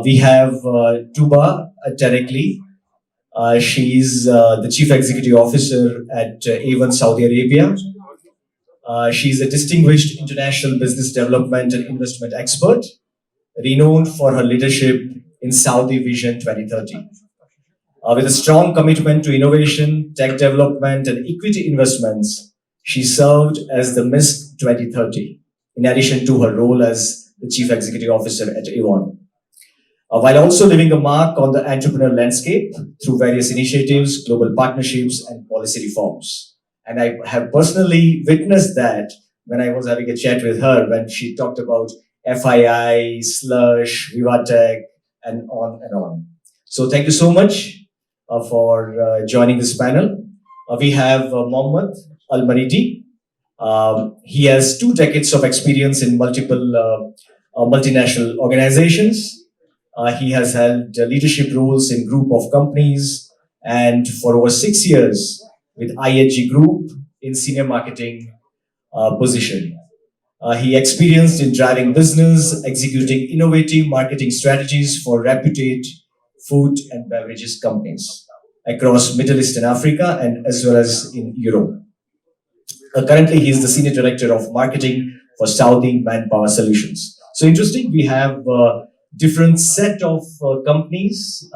We have Tuba Terekli. She's the Chief Executive Officer at Avon Saudi Arabia. She's a distinguished international business development and investment expert, renowned for her leadership in Saudi Vision 2030. With a strong commitment to innovation, tech development, and equity investments, she served as the Miss 2030, in addition to her role as the Chief Executive Officer at Avon. While also leaving a mark on the entrepreneur landscape through various initiatives, global partnerships, and policy reforms. And I have personally witnessed that when I was having a chat with her when she talked about FII, Slush, Vivatech, and on and on. So thank you so much for joining this panel. We have Mohammed Al-Maridi. He has 2 decades of experience in multiple multinational organizations. He has held leadership roles in group of companies and for over 6 years with IHG Group in senior marketing position. He experienced in driving business, executing innovative marketing strategies for reputed food and beverages companies across Middle East and Africa and as well as in Europe. Currently, he is the Senior Director of Marketing for Saudi Manpower Solutions. So interesting, we have different set of companies,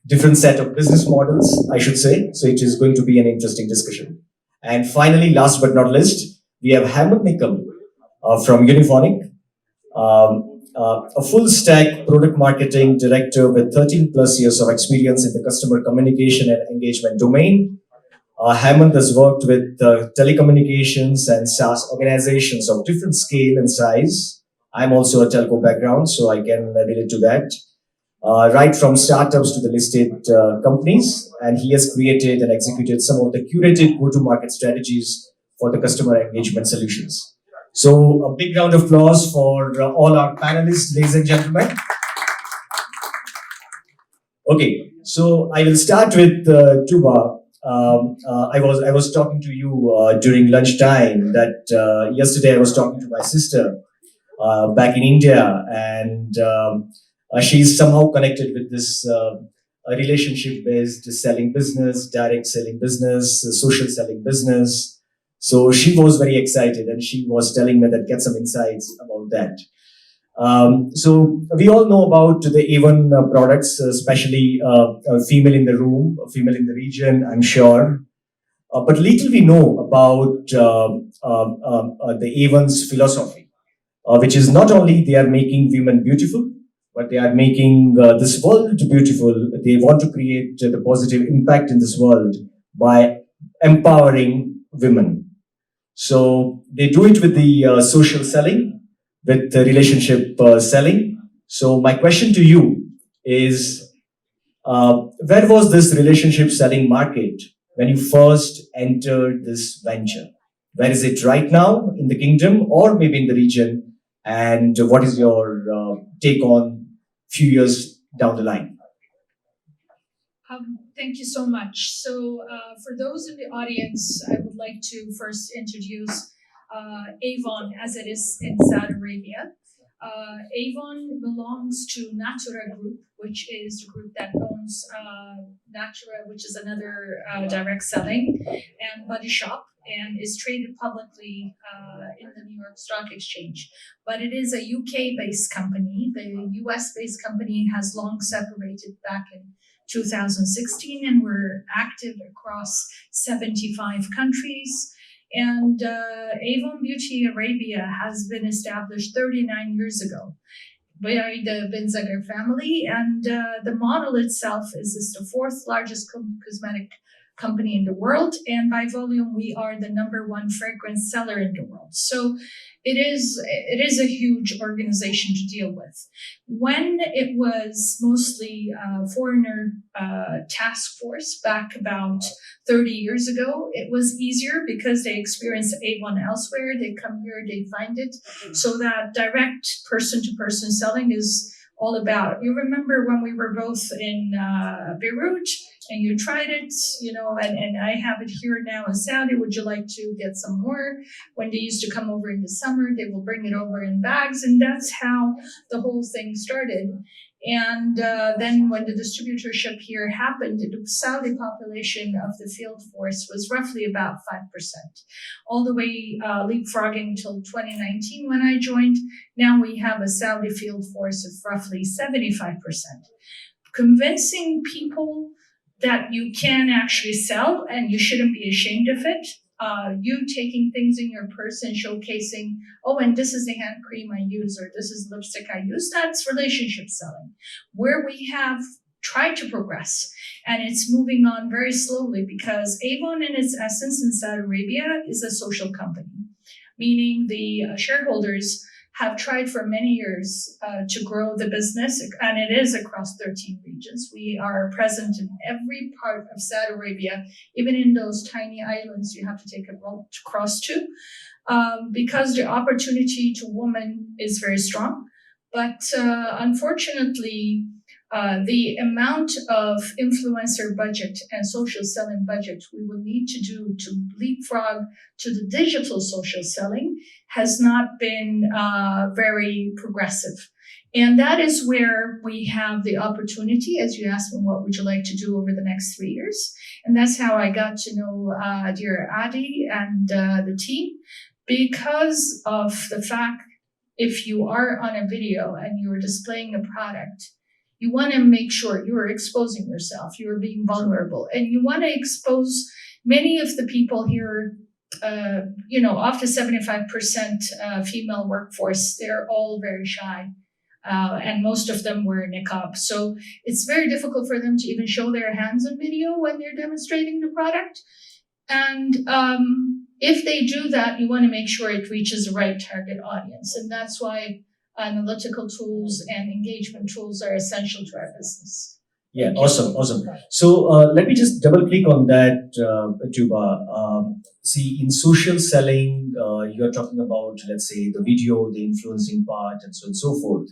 different set of business models, I should say. So it is going to be an interesting discussion. And finally, last but not least, we have Hemant Nikam from Unifonic, a full stack product marketing director with 13 plus years of experience in the customer communication and engagement domain. Hemant has worked with telecommunications and SaaS organizations of different scale and size. I'm also a telco background, so I can relate to that. Right from startups to the listed companies, and he has created and executed some of the curated go-to-market strategies for the customer engagement solutions. So a big round of applause for all our panelists, ladies and gentlemen. Okay, so I will start with Tuba. I was talking to you during lunchtime that yesterday I was talking to my sister back in India, and she's somehow connected with this relationship-based selling business, direct selling business, social selling business. So she was very excited, and she was telling me that get some insights about that. So we all know about the Avon products, especially female in the room, female in the region, I'm sure. But little we know about the Avon's philosophy, which is not only they are making women beautiful, but they are making this world beautiful. They want to create the positive impact in this world by empowering women. So they do it with the social selling, with the relationship selling. So my question to you is, where was this relationship selling market when you first entered this venture? Where is it right now in the kingdom or maybe in the region? And what is your take on few years down the line? Thank you so much. So for those in the audience, I would like to first introduce Avon as it is in Saudi Arabia. Avon belongs to Natura Group, which is the group that owns Natura, which is another direct selling, and Body Shop, and is traded publicly in the New York Stock Exchange. But it is a UK-based company. The US-based company has long separated back in 2016, and we're active across 75 countries. And Avon Beauty Arabia has been established 39 years ago by the Bin Zagar family, and the model itself is the 4th largest cosmetic company in the world, and by volume we are the #1 fragrance seller in the world. So it is a huge organization to deal with. When it was mostly a foreigner task force back about 30 years ago, it was easier because they experienced Avon elsewhere. They come here, they find it. So that direct person-to-person selling is all about. You remember when we were both in Beirut and you tried it, and I have it here now in Saudi. Would you like to get some more? When they used to come over in the summer, they will bring it over in bags, and that's how the whole thing started. And then when the distributorship here happened, the Saudi population of the field force was roughly about 5%, all the way leapfrogging till 2019 when I joined. Now we have a Saudi field force of roughly 75%. Convincing people that you can actually sell and you shouldn't be ashamed of it. You taking things in your purse and showcasing, oh, and this is the hand cream I use, or this is lipstick I use, that's relationship selling. Where we have tried to progress, and it's moving on very slowly because Avon in its essence in Saudi Arabia is a social company, meaning the shareholders have tried for many years to grow the business, and it is across 13 regions. We are present in every part of Saudi Arabia, even in those tiny islands you have to take a boat to cross to, because the opportunity to women is very strong. But unfortunately, the amount of influencer budget and social selling budget we will need to do to leapfrog to the digital social selling has not been very progressive. And that is where we have the opportunity, as you asked me, what would you like to do over the next 3 years? And that's how I got to know dear Adi and the team, because of the fact if you are on a video and you're displaying a product, you want to make sure you are exposing yourself, you are being vulnerable, and you want to expose many of the people here. Of the 75% female workforce, they're all very shy. And most of them wear niqab. So it's very difficult for them to even show their hands in video when they're demonstrating the product. And if they do that, you want to make sure it reaches the right target audience. And that's why analytical tools and engagement tools are essential to our business. Yeah, awesome. So let me just double click on that, Tuba. See, in social selling, you're talking about, let's say, the video, the influencing part, and so on and so forth.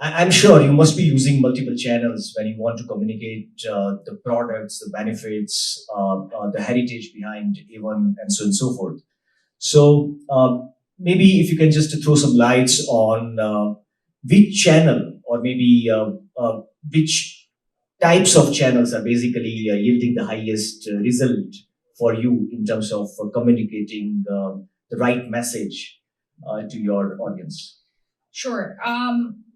I'm sure you must be using multiple channels when you want to communicate the products, the benefits, the heritage behind Avon, and so on and so forth. So maybe if you can just throw some lights on which channel or maybe which types of channels are basically yielding the highest result for you in terms of communicating the right message to your audience. Sure.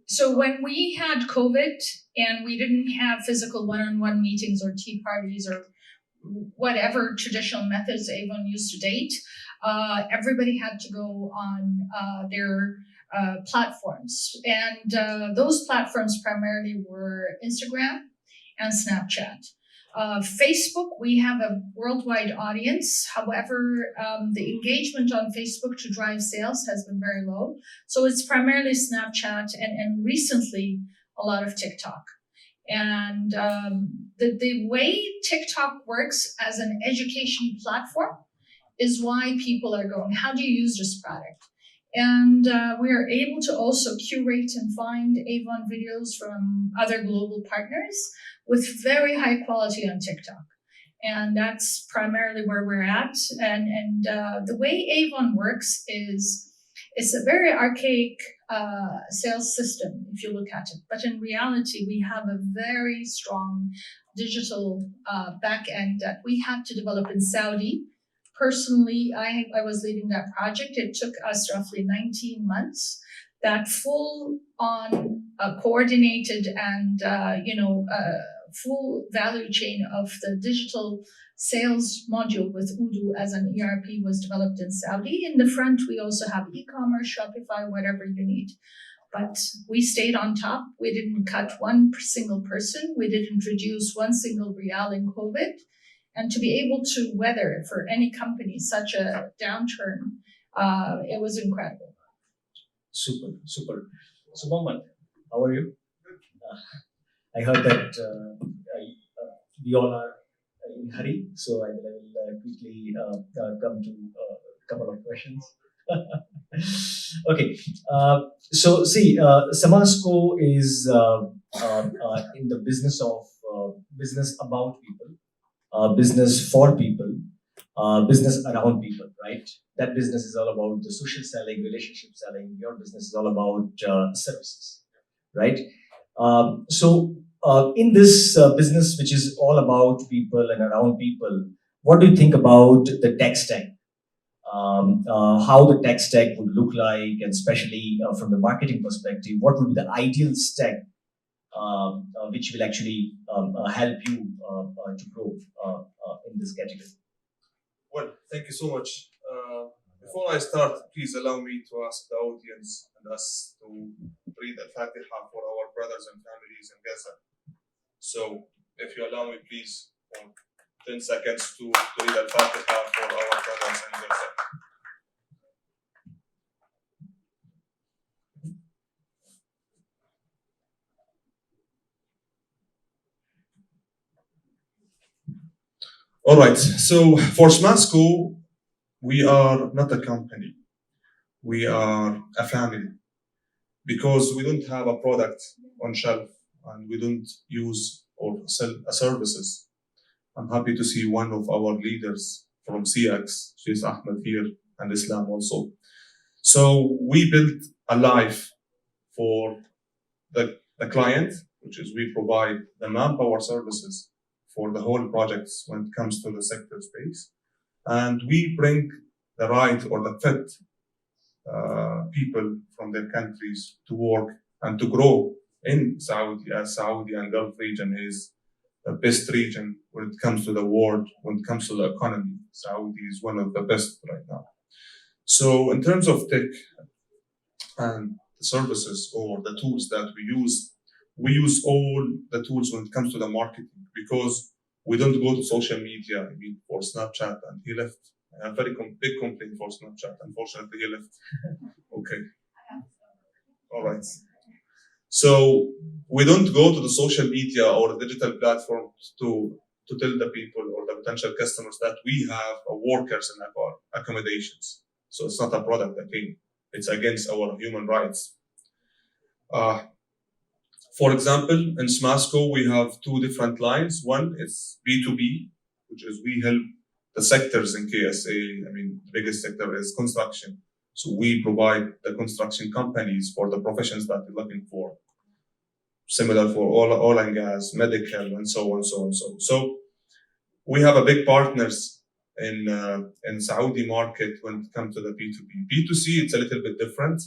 So when we had COVID and we didn't have physical one-on-one meetings or tea parties or whatever traditional methods Avon used to date, everybody had to go on their platforms. And those platforms primarily were Instagram and Snapchat. Facebook, we have a worldwide audience. However, the engagement on Facebook to drive sales has been very low. So it's primarily Snapchat and recently a lot of TikTok. And the way TikTok works as an education platform is why people are going, how do you use this product? And we are able to also curate and find Avon videos from other global partners with very high quality on TikTok. And that's primarily where we're at. And the way Avon works is it's a very archaic sales system, if you look at it. But in reality, we have a very strong digital back end that we had to develop in Saudi. Personally, I was leading that project. It took us roughly 19 months. That full on coordinated and full value chain of the digital sales module with Udo as an ERP was developed in Saudi. In the front, we also have e-commerce, Shopify, whatever you need. But we stayed on top. We didn't cut one single person. We didn't reduce one single real in COVID. And to be able to weather for any company such a downturn, it was incredible. Super. So, Mohammed, how are you? I heard that we all are in a hurry, so I will quickly come to a couple of questions. Okay, so see, SMASCO is in the business of business about people, business for people, business around people, right? That business is all about the social selling, relationship selling. Your business is all about services, right? In this business, which is all about people and around people, what do you think about the tech stack? How the tech stack would look like, and especially from the marketing perspective, what would be the ideal stack which will actually help you to grow in this category? Well, thank you so much. Before I start, please allow me to ask the audience and us to read Al-Fatiha for our brothers and families in Gaza. So, if you allow me, please, for 10 seconds to read Al-Fatiha for our brothers in Gaza. All right, so for SMASCO, we are not a company. We are a family, because we don't have a product on shelf and we don't use or sell services. I'm happy to see one of our leaders from CX, she's Ahmed here, and Islam also. So we built a life for the client, which is we provide the manpower services for the whole projects when it comes to the sector space. And we bring the right or the fit people from their countries to work and to grow in Saudi, as Saudi and Gulf region is the best region when it comes to the world, when it comes to the economy. Saudi is one of the best right now. So in terms of tech and the services or the tools that we use all the tools when it comes to the marketing, because we don't go to social media. I mean, for Snapchat, and he left. I have very big complaint for Snapchat. Unfortunately, he left. Okay. All right. So we don't go to the social media or the digital platforms to tell the people or the potential customers that we have workers in our accommodations. So it's not a product again. It's against our human rights. For example, in SMASCO, we have two different lines. One is B2B, which is we help the sectors in KSA. I mean, the biggest sector is construction. So we provide the construction companies for the professions that they're looking for. Similar for oil and gas, medical, and so on, so on, so on. So we have a big partners in Saudi market when it comes to the B2B. B2C, it's a little bit different.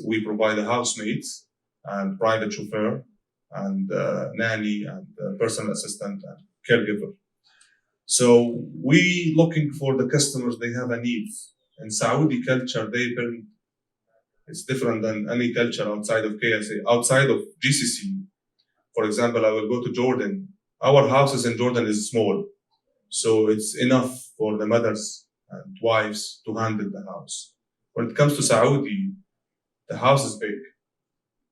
We provide the housemates and private chauffeur and nanny and personal assistant and caregiver. So we looking for the customers, they have a need. In Saudi culture, it's different than any culture outside of KSA, outside of GCC. For example, I will go to Jordan. Our houses in Jordan is small. So it's enough for the mothers and wives to handle the house. When it comes to Saudi, the house is big,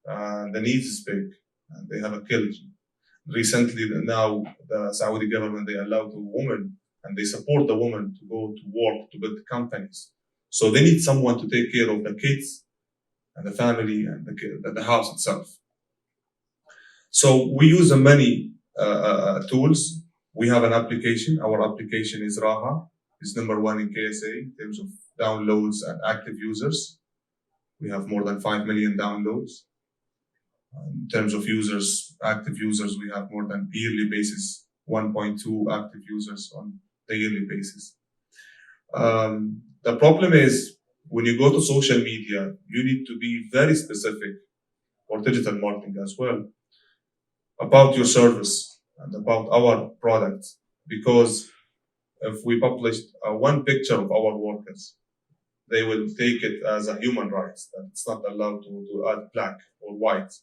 the needs is big, and they have a kid. Recently, now the Saudi government, they allow the woman and they support the woman to go to work, to build companies. So they need someone to take care of the kids and the family and the house itself. So we use many tools. We have an application. Our application is Raha. It's number one in KSA in terms of downloads and active users. We have more than 5 million downloads. In terms of users, active users, we have more than yearly basis, 1.2 active users on the yearly basis. The problem is when you go to social media, you need to be very specific, or digital marketing as well, about your service and about our product. Because if we published one picture of our workers, they will take it as a human right, that it's not allowed to add black or white.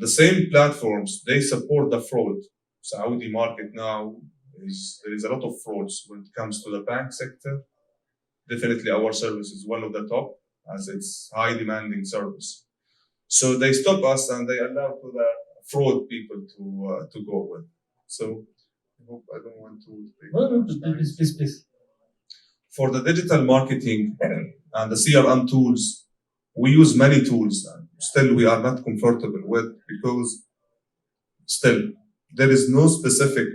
The same platforms, they support the fraud. Saudi market now, there is a lot of frauds when it comes to the bank sector. Definitely our service is one of the top, as it's high demanding service. So they stop us and they allow to the fraud people to go with. So I hope I don't want to take Please. For the digital marketing and the CRM tools, we use many tools. Still, we are not comfortable with, because still there is no specific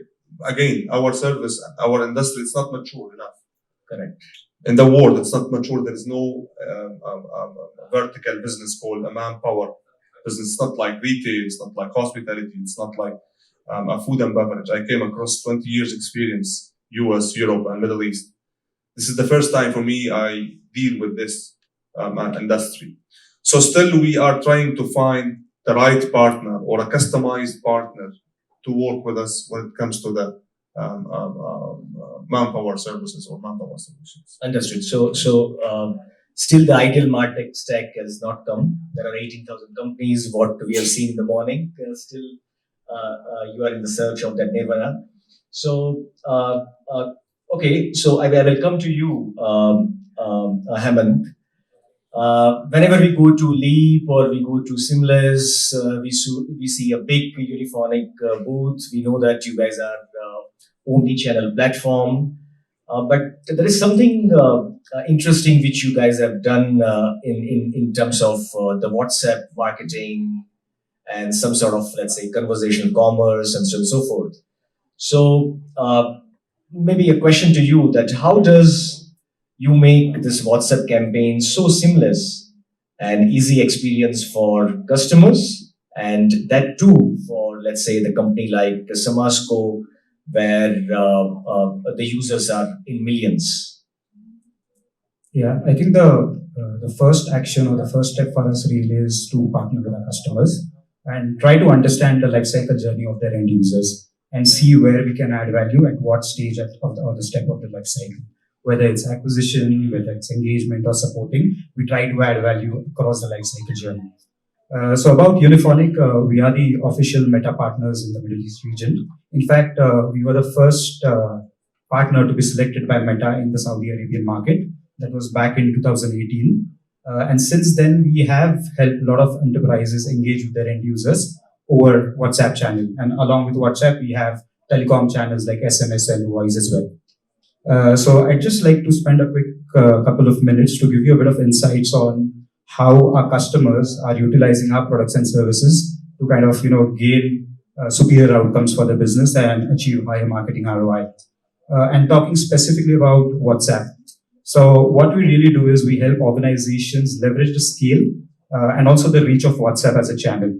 again, our service, our industry, it's not mature enough. Correct. In the world, it's not mature. There is no vertical business called a manpower business. It's not like retail. It's not like hospitality. It's not like a food and beverage. I came across 20 years experience, US, Europe, and Middle East. This is the first time for me I deal with this industry. So still we are trying to find the right partner or a customized partner to work with us when it comes to the manpower services or manpower solutions. Understood. Still the ideal MarTech stack has not come. There are 18,000 companies. What we have seen in the morning, still you are in the search of that nirvana. So okay. So I will come to you, Hemant. Whenever we go to Leap or we go to Seamless, we see a big Unifonic booth. We know that you guys are omnichannel platform, but there is something interesting which you guys have done in terms of the WhatsApp marketing and some sort of, let's say, conversational commerce and so on and so forth. So maybe a question to you, that how does you make this WhatsApp campaign so seamless and easy experience for customers, and that too for, let's say, the company like SMASCO, where the users are in millions? Yeah, I think the first action or the first step for us really is to partner with our customers and try to understand the life cycle journey of their end users and see where we can add value at what stage of the step of the life cycle. Whether it's acquisition, whether it's engagement or supporting, we try to add value across the life cycle journey. So about Unifonic, we are the official Meta partners in the Middle East region. In fact, we were the first partner to be selected by Meta in the Saudi Arabian market. That was back in 2018. And since then, we have helped a lot of enterprises engage with their end users over WhatsApp channel. And along with WhatsApp, we have telecom channels like SMS and voice as well. So I'd just like to spend a quick couple of minutes to give you a bit of insights on how our customers are utilizing our products and services to kind of, gain superior outcomes for the business and achieve higher marketing ROI. And talking specifically about WhatsApp. So what we really do is we help organizations leverage the scale and also the reach of WhatsApp as a channel.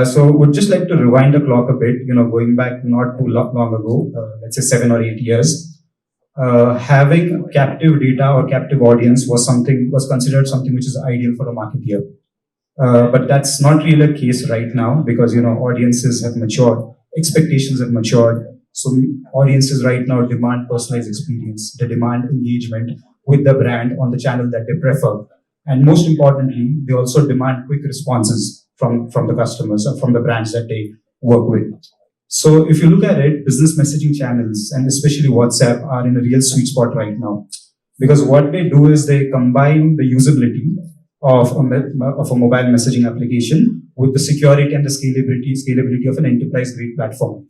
So would just like to rewind the clock a bit, going back not too long ago, let's say 7 or 8 years. Having captive data or captive audience was considered something which is ideal for a marketeer. But that's not really the case right now because, audiences have matured, expectations have matured. So audiences right now demand personalized experience. They demand engagement with the brand on the channel that they prefer. And most importantly, they also demand quick responses from the customers or from the brands that they work with. So if you look at it, business messaging channels and especially WhatsApp are in a real sweet spot right now. Because what they do is they combine the usability of a mobile messaging application with the security and the scalability of an enterprise-grade platform.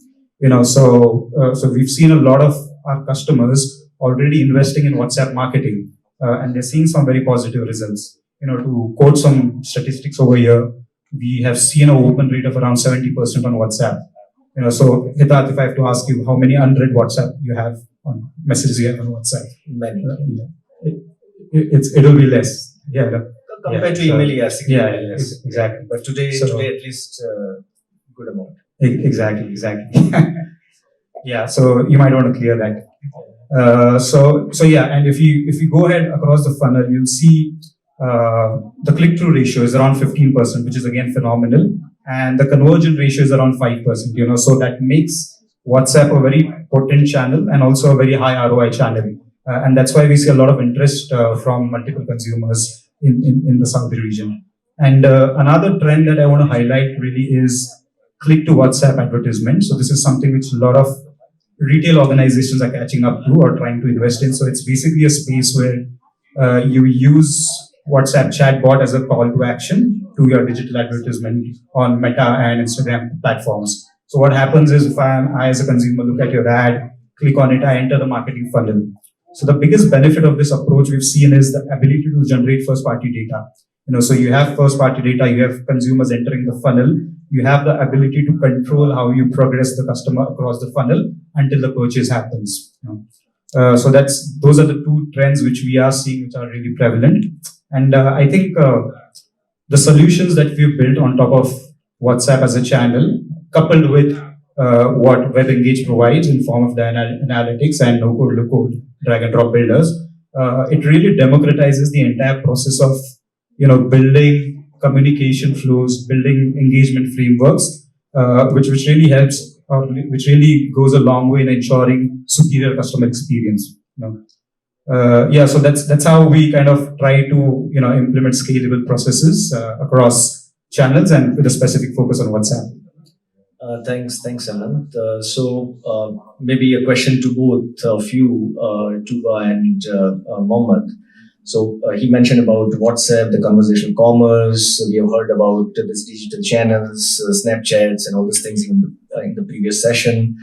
So we've seen a lot of our customers already investing in WhatsApp marketing, and they're seeing some very positive results. To quote some statistics over here, we have seen an open rate of around 70% on WhatsApp. So Hetarth, if I have to ask you how many unread WhatsApp you have on messages you have on WhatsApp, Many. It'll be less. Yeah. Compared to email, yes. Yes, exactly. But today at least good amount. Exactly. Yeah, so you might want to clear that. So yeah, and if you go ahead across the funnel, you'll see the click-through ratio is around 15%, which is again phenomenal, and the conversion ratio is around 5%. So that makes WhatsApp a very potent channel and also a very high ROI channel, and that's why we see a lot of interest from multiple consumers in the Saudi region. And another trend that I want to highlight really is click to WhatsApp advertisement. So this is something which a lot of retail organizations are catching up to or trying to invest in. So it's basically a space where you use WhatsApp chatbot as a call to action to your digital advertisement on Meta and Instagram platforms. So what happens is if I as a consumer look at your ad, click on it, I enter the marketing funnel. So the biggest benefit of this approach we've seen is the ability to generate first-party data. So you have first-party data, you have consumers entering the funnel, you have the ability to control how you progress the customer across the funnel until the purchase happens. So those are the two trends which we are seeing, which are really prevalent. And I think the solutions that we've built on top of WhatsApp as a channel, coupled with what WebEngage provides in form of the analytics and no-code, low-code, drag-and-drop builders, it really democratizes the entire process of building communication flows, building engagement frameworks, which really helps, or which really goes a long way in ensuring superior customer experience. So that's how we kind of try to implement scalable processes across channels and with a specific focus on WhatsApp. Thanks, Hemant. Maybe a question to both of you, Tuba and Mohammed. So he mentioned about WhatsApp, the conversational commerce. We have heard about these digital channels, Snapchats, and all these things in the previous session.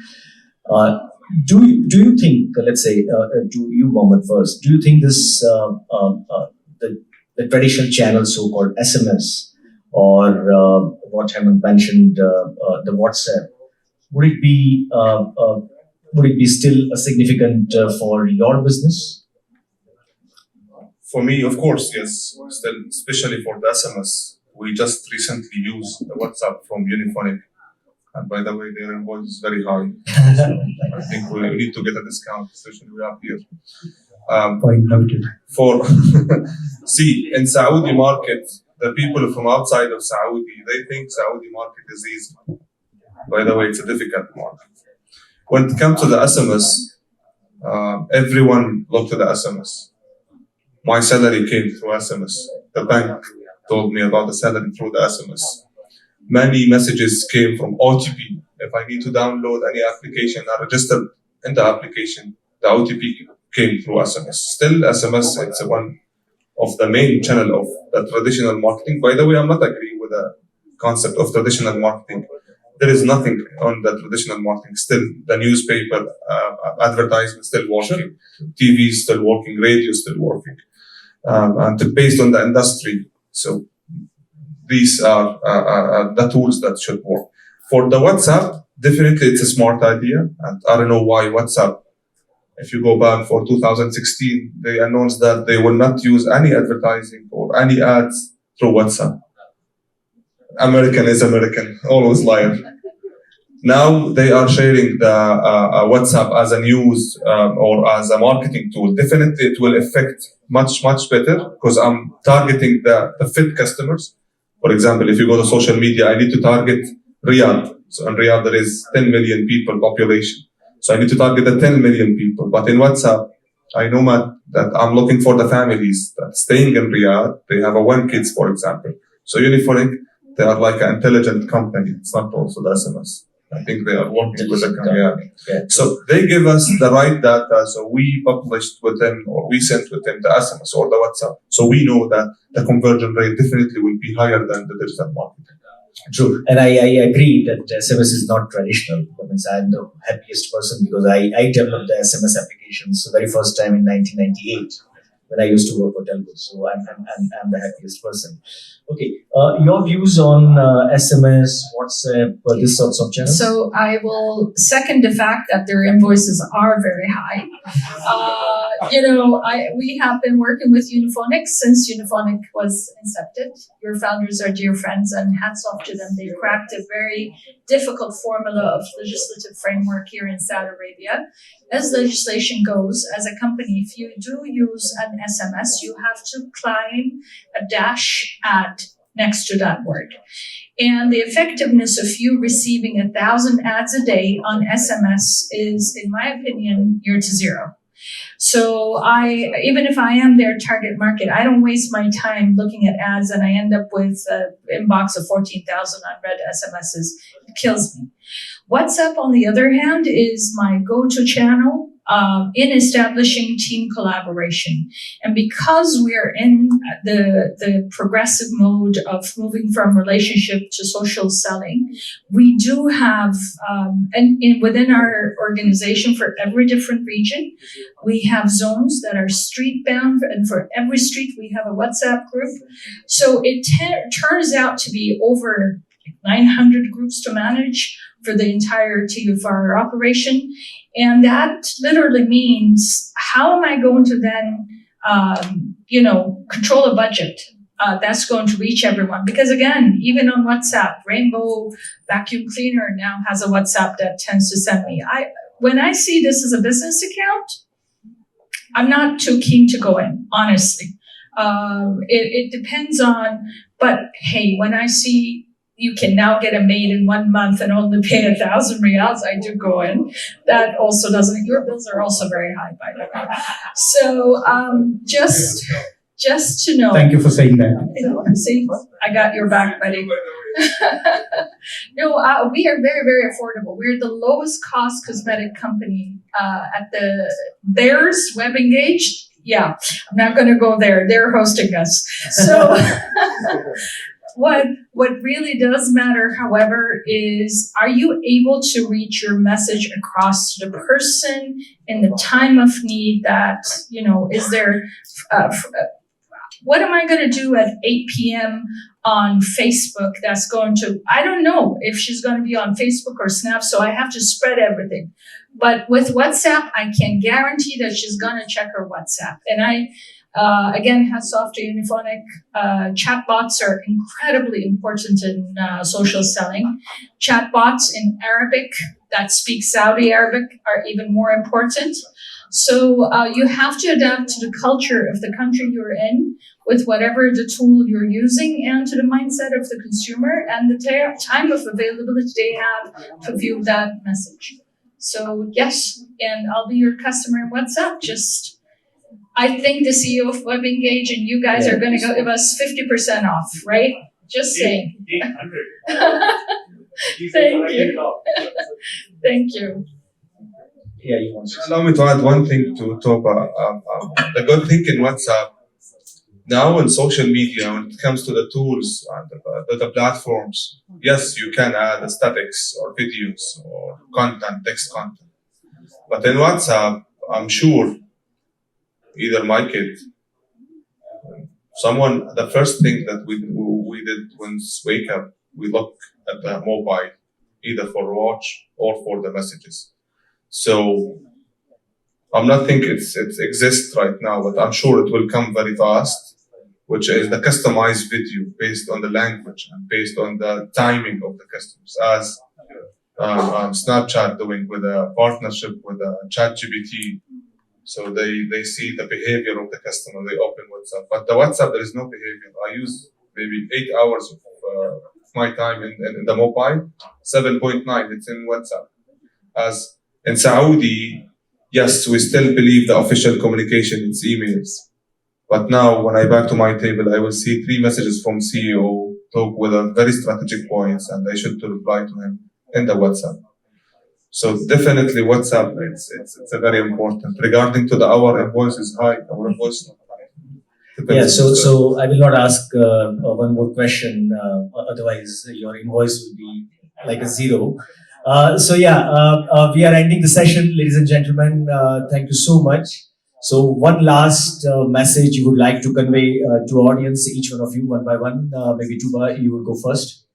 Do you think, let's say, to you, Mohammed, first, do you think this the traditional channel, so-called SMS, or what Hemant mentioned, the WhatsApp, would it be still a significant for your business? For me, of course, yes. Still, especially for the SMS, we just recently used the WhatsApp from Unifonic, and by the way, their invoice is very high. So I think we need to get a discount, especially we are here. Point noted. See, in Saudi market, the people from outside of Saudi, they think Saudi market is easy. By the way, it's a difficult market. When it comes to the SMS, everyone looked at the SMS. My salary came through SMS. The bank told me about the salary through the SMS. Many messages came from OTP. If I need to download any application, I registered in the application. The OTP came through SMS. Still, SMS, it's one of the main channel of the traditional marketing. By the way, I'm not agreeing with the concept of traditional marketing. There is nothing on the traditional marketing. Still, the newspaper advertisement still working, TV is still working, radio is still working, and based on the industry. So these are the tools that should work. For the WhatsApp, definitely it's a smart idea, and I don't know why WhatsApp. If you go back for 2016, they announced that they will not use any advertising or any ads through WhatsApp. American is American, always liar. Now they are sharing the WhatsApp as a news or as a marketing tool. Definitely it will affect much better because I'm targeting the fit customers. For example, if you go to social media, I need to target Riyadh. So in Riyadh, there is 10 million people population. So I need to target the 10 million people. But in WhatsApp, I know that I'm looking for the families that staying in Riyadh. They have one kids, for example. So Unifonic, they are like an intelligent company. It's not also the SMS. I think they are working with the company. Yeah. So they give us the right data. So we published with them, or we sent with them the SMS or the WhatsApp. So we know that the conversion rate definitely will be higher than the digital marketing. True. And I agree that SMS is not traditional. I'm the happiest person because I developed the SMS applications the very first time in 1998 when I used to work for telco. So I'm the happiest person. Okay. Your views on SMS, WhatsApp, these sorts of channels? So I will second the fact that their invoices are very high. We have been working with Unifonic since Unifonic was incepted. Your founders are dear friends, and hats off to them. They cracked a very difficult formula of legislative framework here in Saudi Arabia. As legislation goes, as a company, if you do use an SMS, you have to claim a dash ad next to that word. And the effectiveness of you receiving 1,000 ads a day on SMS is, in my opinion, near to zero. So even if I am their target market, I don't waste my time looking at ads and I end up with an inbox of 14,000 unread SMSs. It kills me. WhatsApp, on the other hand, is my go-to channel in establishing team collaboration. And because we're in the progressive mode of moving from relationship to social selling, we do have, within our organization for every different region, we have zones that are street bound, and for every street we have a WhatsApp group. So it turns out to be over 900 groups to manage for the entirety of our operation. And that literally means, how am I going to then, control a budget that's going to reach everyone? Because again, even on WhatsApp, Rainbow Vacuum Cleaner now has a WhatsApp that tends to send me. When I see this as a business account, I'm not too keen to go in, honestly. It depends on, but hey, when I see you can now get a maid in 1 month and only pay 1,000 riyals, I do go in. That also doesn't, your bills are also very high, by the way. So just to know. Thank you for saying that. See, I got your back, buddy. No, we are very, very affordable. We're the lowest cost cosmetic company there's WebEngage. Yeah, I'm not going to go there. They're hosting us. So what really does matter, however, is, are you able to reach your message across to the person in the time of need? That, is there, what am I going to do at 8 p.m. on Facebook that's going to, I don't know if she's going to be on Facebook or Snap, so I have to spread everything. But with WhatsApp, I can guarantee that she's going to check her WhatsApp. And again, hats off to Unifonic. Chatbots are incredibly important in social selling. Chatbots in Arabic that speak Saudi Arabic are even more important. So you have to adapt to the culture of the country you're in with whatever the tool you're using, and to the mindset of the consumer and the time of availability they have to view that message. So yes, and I'll be your customer in WhatsApp. I think the CEO of WebEngage and you guys are going to give us 50% off, right? Just saying. 800. Thank you. Thank you. Yeah, you want to. Allow me to add one thing to Toba. The good thing in WhatsApp, now in social media, when it comes to the tools and the platforms, yes, you can add aesthetics or videos or content, text content. But in WhatsApp, I'm sure either my kid, the first thing that we did once wake up, we look at the mobile, either for watch or for the messages. So I'm not thinking it exists right now, but I'm sure it will come very fast, which is the customized video based on the language and based on the timing of the customers, as Snapchat doing with a partnership with ChatGPT. So they see the behavior of the customer, they open WhatsApp. But the WhatsApp, there is no behavior. I use maybe 8 hours of my time in the mobile, 7.9, it's in WhatsApp. As in Saudi, yes, we still believe the official communication is emails. But now, when I back to my table, I will see 3 messages from CEO, talk with a very strategic points, and I should reply to him in the WhatsApp. So definitely WhatsApp, it's a very important. Regarding to our invoice is high, our invoice is high. Yeah, so I will not ask one more question, otherwise your invoice will be like a zero. We are ending the session, ladies and gentlemen. Thank you so much. So one last message you would like to convey to audience, each one of you, one by one. Maybe Tuba, you will go first.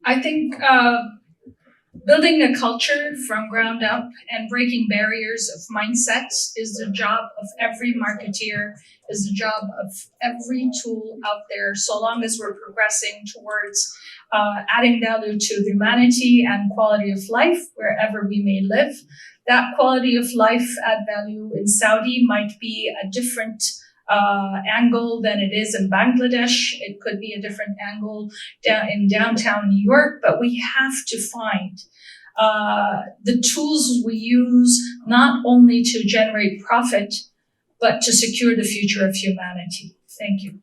I think building a culture from ground up and breaking barriers of mindsets is the job of every marketeer, is the job of every tool out there, so long as we're progressing towards adding value to humanity and quality of life wherever we may live. That quality of life add value in Saudi might be a different angle than it is in Bangladesh. It could be a different angle in downtown New York, but we have to find the tools we use not only to generate profit, but to secure the future of humanity. Thank you.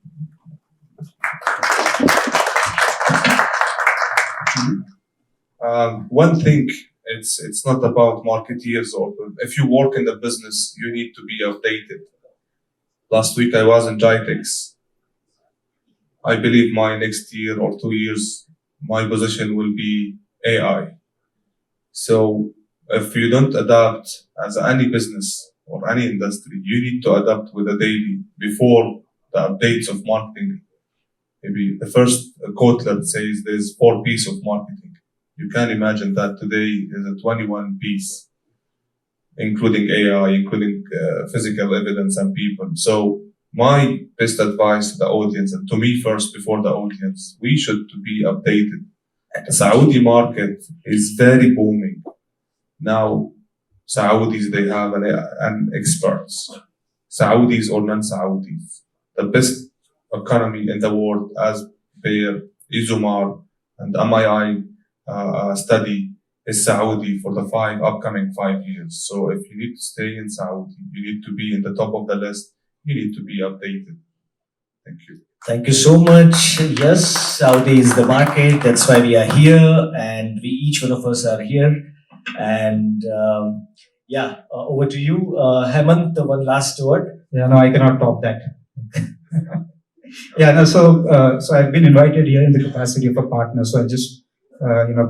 One thing, it's not about marketeers, or if you work in the business, you need to be updated. Last week I was in Jitex. I believe my next year or 2 years, my position will be AI. So if you don't adapt as any business or any industry, you need to adapt with the daily before the updates of marketing maybe the first quote says there's 4 pieces of marketing. You can imagine that today is a 21 piece, including AI, including physical evidence and people. So my best advice to the audience, and to me first before the audience, we should to be updated. The Saudi market is very booming. Now, Saudis, they have an experts, Saudis or non-Saudis. The best economy in the world as per Izumar and MII study is Saudi for the upcoming 5 years. So if you need to stay in Saudi, you need to be in the top of the list, you need to be updated. Thank you. Thank you so much. Yes, Saudi is the market. That's why we are here, and each one of us are here. And over to you, Hemant. One last word. Yeah, no, I cannot top that. Yeah, no, so I've been invited here in the capacity of a partner, so I'll just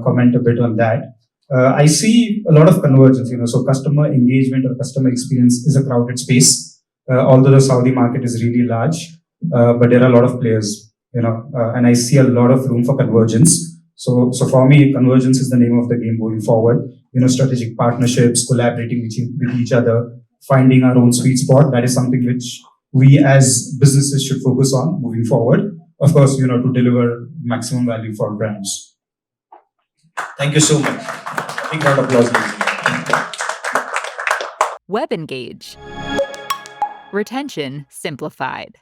comment a bit on that. I see a lot of convergence, so customer engagement or customer experience is a crowded space, although the Saudi market is really large, but there are a lot of players, and I see a lot of room for convergence. So for me, convergence is the name of the game going forward. Strategic partnerships, collaborating with each other, finding our own sweet spot. That is something which we as businesses should focus on moving forward. Of course, to deliver maximum value for brands. Thank you so much. Big round of applause. WebEngage. Retention simplified.